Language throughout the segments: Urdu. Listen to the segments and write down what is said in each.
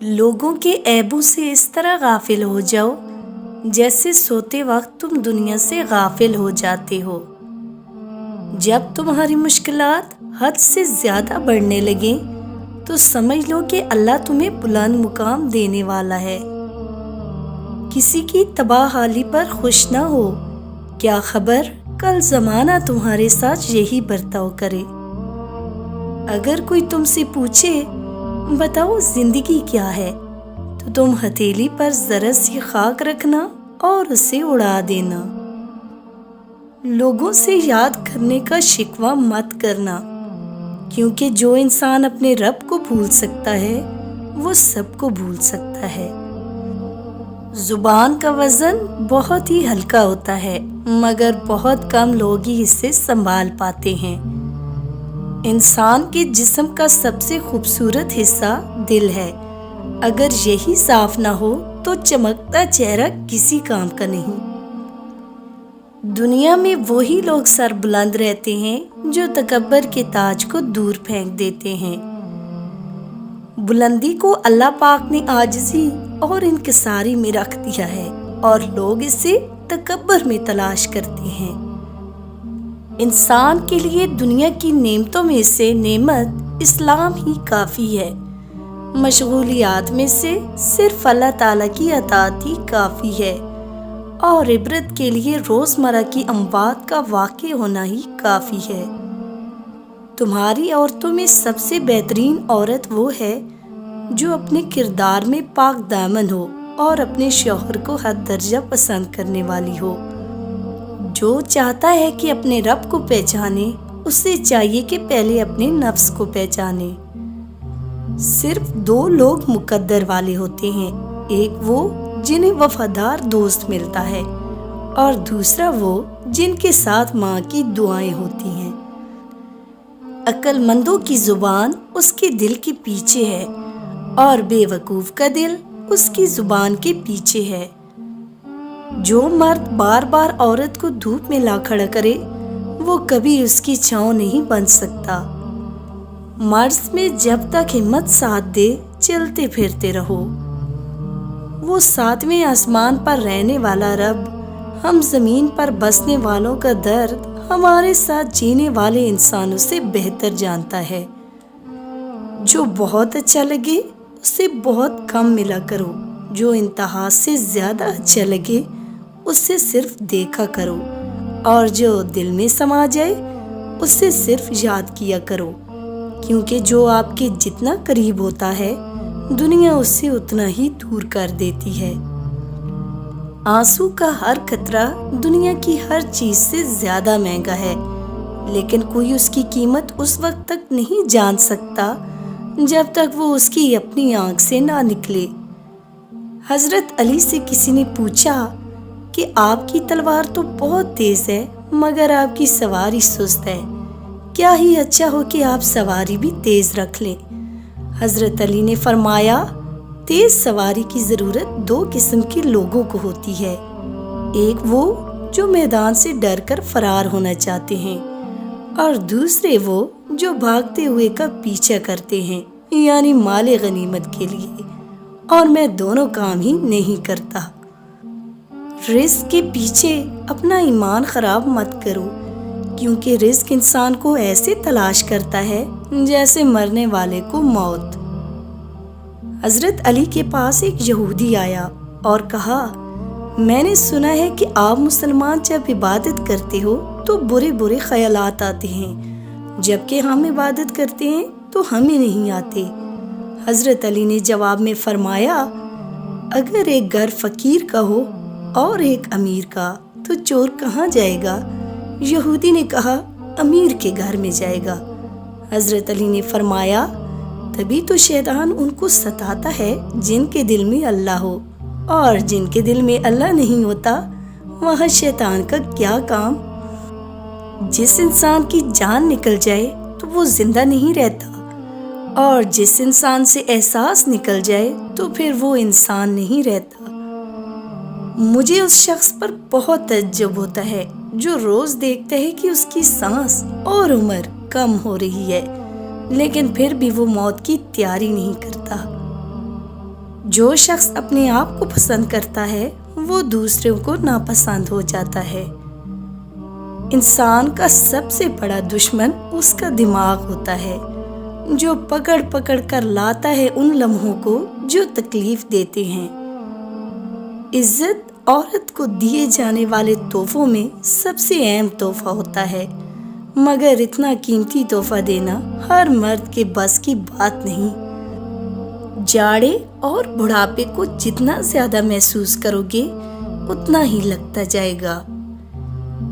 لوگوں کے عیبوں سے اس طرح غافل ہو جاؤ جیسے سوتے وقت تم دنیا سے غافل ہو جاتے ہو۔ جب تمہاری مشکلات حد سے زیادہ بڑھنے لگیں تو سمجھ لو کہ اللہ تمہیں بلند مقام دینے والا ہے۔ کسی کی تباہ حالی پر خوش نہ ہو، کیا خبر کل زمانہ تمہارے ساتھ یہی برتاؤ کرے۔ اگر کوئی تم سے پوچھے بتاؤ زندگی کیا ہے، تو تم ہتھیلی پر ذرا سی خاک رکھنا اور اسے اڑا دینا۔ لوگوں سے یاد کرنے کا شکوہ مت کرنا، کیونکہ جو انسان اپنے رب کو بھول سکتا ہے وہ سب کو بھول سکتا ہے۔ زبان کا وزن بہت ہی ہلکا ہوتا ہے، مگر بہت کم لوگ ہی اسے سنبھال پاتے ہیں۔ انسان کے جسم کا سب سے خوبصورت حصہ دل ہے، اگر یہی صاف نہ ہو تو چمکتا چہرہ کسی کام کا نہیں۔ دنیا میں وہی لوگ سر بلند رہتے ہیں جو تکبر کے تاج کو دور پھینک دیتے ہیں۔ بلندی کو اللہ پاک نے عاجزی اور انکساری میں رکھ دیا ہے، اور لوگ اسے تکبر میں تلاش کرتے ہیں۔ انسان کے لیے دنیا کی نعمتوں میں سے نعمت اسلام ہی کافی ہے، مشغولیات میں سے صرف اللہ تعالیٰ کی اطاعت ہی کافی ہے، اور عبرت کے لیے روزمرہ کی اموات کا واقع ہونا ہی کافی ہے۔ تمہاری عورتوں میں سب سے بہترین عورت وہ ہے جو اپنے کردار میں پاک دامن ہو اور اپنے شوہر کو حد درجہ پسند کرنے والی ہو۔ جو چاہتا ہے کہ اپنے رب کو پہچانے، اسے چاہیے کہ پہلے اپنے نفس کو پہچانے۔ صرف دو لوگ مقدر والے ہوتے ہیں، ایک وہ جنہیں وفادار دوست ملتا ہے، اور دوسرا وہ جن کے ساتھ ماں کی دعائیں ہوتی ہیں۔ عقل مندوں کی زبان اس کے دل کے پیچھے ہے، اور بے وقوف کا دل اس کی زبان کے پیچھے ہے۔ جو مرد بار بار عورت کو دھوپ میں لا کھڑا کرے وہ کبھی اس کی چھاؤں نہیں بن سکتا۔ مرض میں جب تک ہمت ساتھ دے چلتے پھرتے رہو۔ وہ ساتویں آسمان پر رہنے والا رب ہم زمین پر بسنے والوں کا درد ہمارے ساتھ جینے والے انسانوں سے بہتر جانتا ہے۔ جو بہت اچھا لگے اسے بہت کم ملا کرو، جو انتہا سے زیادہ اچھا لگے اسے صرف دیکھا کرو، اور جو دل میں سما جائے اسے صرف یاد کیا کرو، کیونکہ جو آپ کے جتنا قریب ہوتا ہے دنیا اسے اتنا ہی دور کر دیتی ہے۔ آنسو کا ہر قطرہ دنیا کی ہر چیز سے زیادہ مہنگا ہے، لیکن کوئی اس کی قیمت اس وقت تک نہیں جان سکتا جب تک وہ اس کی اپنی آنکھ سے نہ نکلے۔ حضرت علی سے کسی نے پوچھا کہ آپ کی تلوار تو بہت تیز ہے مگر آپ کی سواری سست ہے، کیا ہی اچھا ہو کہ آپ سواری بھی تیز رکھ لیں۔ حضرت علی نے فرمایا، تیز سواری کی ضرورت دو قسم کے لوگوں کو ہوتی ہے، ایک وہ جو میدان سے ڈر کر فرار ہونا چاہتے ہیں، اور دوسرے وہ جو بھاگتے ہوئے کا پیچھا کرتے ہیں، یعنی مال غنیمت کے لیے، اور میں دونوں کام ہی نہیں کرتا۔ رزق کے پیچھے اپنا ایمان خراب مت کرو، کیونکہ رزق انسان کو ایسے تلاش کرتا ہے جیسے مرنے والے کو موت۔ حضرت علی کے پاس ایک یہودی آیا اور کہا، میں نے سنا ہے کہ آپ مسلمان جب عبادت کرتے ہو تو برے برے خیالات آتے ہیں، جبکہ ہم عبادت کرتے ہیں تو ہمیں نہیں آتے۔ حضرت علی نے جواب میں فرمایا، اگر ایک گھر فقیر کا ہو اور ایک امیر کا تو چور کہاں جائے گا؟ یہودی نے کہا، امیر کے گھر میں جائے گا۔ حضرت علی نے فرمایا، تبھی تو شیطان ان کو ستاتا ہے جن کے دل میں اللہ ہو، اور جن کے دل میں اللہ نہیں ہوتا وہاں شیطان کا کیا کام؟ جس انسان کی جان نکل جائے تو وہ زندہ نہیں رہتا، اور جس انسان سے احساس نکل جائے تو پھر وہ انسان نہیں رہتا۔ مجھے اس شخص پر بہت تعجب ہوتا ہے جو روز دیکھتا ہے کہ اس کی سانس اور عمر کم ہو رہی ہے، لیکن پھر بھی وہ موت کی تیاری نہیں کرتا۔ جو شخص اپنے آپ کو پسند کرتا ہے وہ دوسروں کو ناپسند ہو جاتا ہے۔ انسان کا سب سے بڑا دشمن اس کا دماغ ہوتا ہے، جو پکڑ پکڑ کر لاتا ہے ان لمحوں کو جو تکلیف دیتے ہیں۔ عزت عورت کو دیے جانے والے تحفوں میں سب سے اہم تحفہ ہوتا ہے، مگر اتنا قیمتی تحفہ دینا ہر مرد کے بس کی بات نہیں۔ جاڑے اور بڑھاپے کو جتنا زیادہ محسوس کرو گے اتنا ہی لگتا جائے گا۔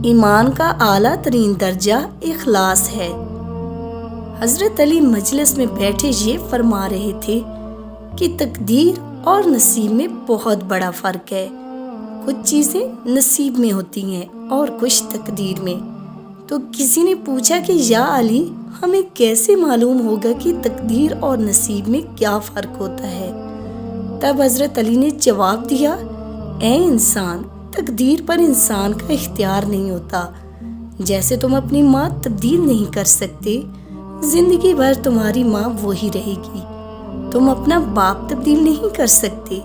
ایمان کا اعلیٰ ترین درجہ اخلاص ہے۔ حضرت علی مجلس میں بیٹھے یہ فرما رہے تھے کہ تقدیر اور نصیب میں بہت بڑا فرق ہے۔ کچھ چیزیں نصیب میں ہوتی ہیں اور کچھ تقدیر میں۔ تو کسی نے پوچھا کہ یا علی، ہمیں کیسے معلوم ہوگا کہ تقدیر اور نصیب میں کیا فرق ہوتا ہے؟ تب حضرت علی نے جواب دیا، اے انسان، تقدیر پر انسان کا اختیار نہیں ہوتا۔ جیسے تم اپنی ماں تبدیل نہیں کر سکتے، زندگی بھر تمہاری ماں وہی رہے گی۔ تم اپنا باپ تبدیل نہیں کر سکتے،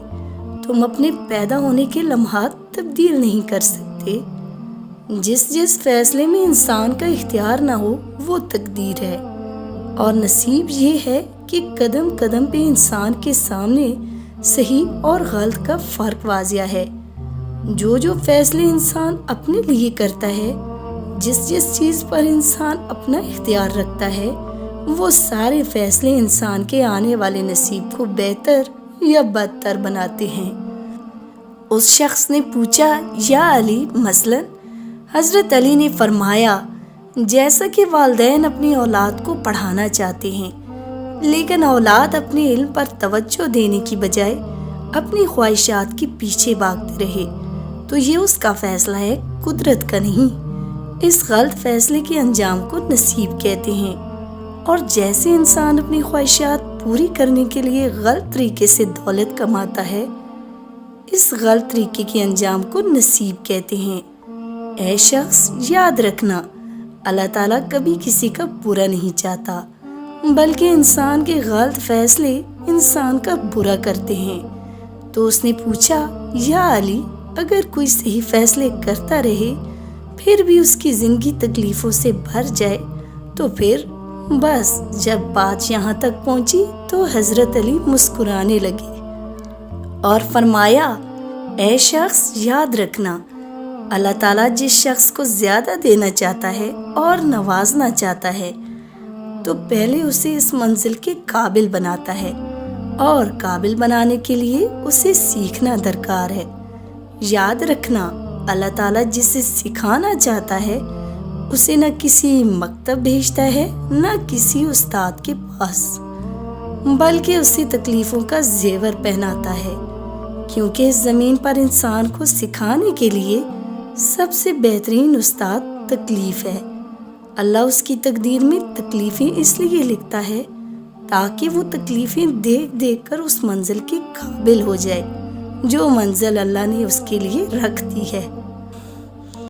تم اپنے پیدا ہونے کے لمحات تبدیل نہیں کر سکتے۔ جس فیصلے میں انسان کا اختیار نہ ہو وہ تقدیر ہے، اور نصیب یہ ہے کہ قدم قدم پہ انسان کے سامنے صحیح اور غلط کا فرق واضح ہے۔ جو فیصلے انسان اپنے لیے کرتا ہے، جس چیز پر انسان اپنا اختیار رکھتا ہے، وہ سارے فیصلے انسان کے آنے والے نصیب کو بہتر یا بدتر بناتے ہیں۔ اس شخص نے پوچھا، یا علی، مثلاً؟ حضرت علی نے فرمایا، جیسا کہ والدین اپنی اولاد کو پڑھانا چاہتے ہیں، لیکن اولاد اپنے علم پر توجہ دینے کی بجائے اپنی خواہشات کے پیچھے بھاگتے رہے، تو یہ اس کا فیصلہ ہے، قدرت کا نہیں۔ اس غلط فیصلے کے انجام کو نصیب کہتے ہیں۔ اور جیسے انسان اپنی خواہشات پوری کرنے کے لیے غلط طریقے سے دولت کماتا ہے، اس غلط طریقے کے انجام کو نصیب کہتے ہیں۔ اے شخص، یاد رکھنا، اللہ تعالیٰ کبھی کسی کا برا نہیں چاہتا، بلکہ انسان کے غلط فیصلے انسان کا برا کرتے ہیں۔ تو اس نے پوچھا، یا علی، اگر کوئی صحیح فیصلے کرتا رہے پھر بھی اس کی زندگی تکلیفوں سے بھر جائے تو پھر؟ بس جب بات یہاں تک پہنچی تو حضرت علی مسکرانے لگے اور فرمایا، اے شخص، یاد رکھنا، اللہ تعالیٰ جس شخص کو زیادہ دینا چاہتا ہے اور نوازنا چاہتا ہے تو پہلے اسے اس منزل کے قابل بناتا ہے، اور قابل بنانے کے لیے اسے سیکھنا درکار ہے۔ یاد رکھنا، اللہ تعالیٰ جسے سکھانا چاہتا ہے اسے نہ کسی مکتب بھیجتا ہے نہ کسی استاد کے پاس، بلکہ اسے تکلیفوں کا زیور پہناتا ہے، کیونکہ اس زمین پر انسان کو سکھانے کے لیے سب سے بہترین استاد تکلیف ہے۔ اللہ اس کی تقدیر میں تکلیفیں اس لیے لکھتا ہے تاکہ وہ تکلیفیں دیکھ دیکھ کر اس منزل کے قابل ہو جائے جو منزل اللہ نے اس کے لیے رکھ دی ہے۔